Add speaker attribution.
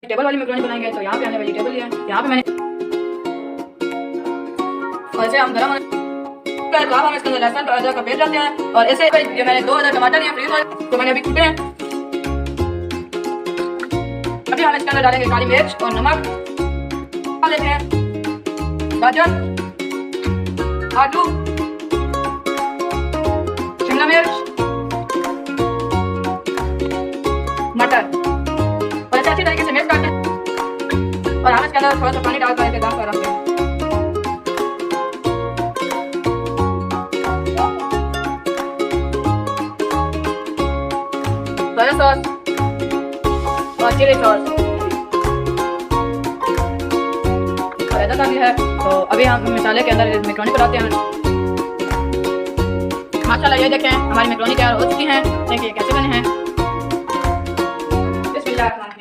Speaker 1: Vegetable वाली macaroni बनाएंगे तो यहाँ पे हमने वेजिटेबल लिया है। यहाँ पे मैंने और इसे हम गरम हम इसके अंदर लहसुन और अदरक का पेस्ट डालते हैं और ऐसे ये मैंने 2000 टमाटर लिए फ्रीज वाले तो मैंने अभी कूटे हैं। अभी हम इसके अंदर डालेंगे काली मिर्च और नमक, डाल देते हैं गाजर, आलू, शिमला मिर्च, मटर और ऐसे अच्छी तरीके से मिक्स करते हैं और हम इसके अंदर थोड़ा सा पानी डालकर इसे दम पर रखते हैं। सोया सॉस और चिली सॉस और ऐसा भी है। तो अभी हम मसाले के अंदर मैक्रोनी बनाते हैं। माशाल्लाह ये देखें हमारी मैक्रोनी तैयार हो चुकी हैं। देखिए कैसे बने हैं। बिस्मिल्लाह।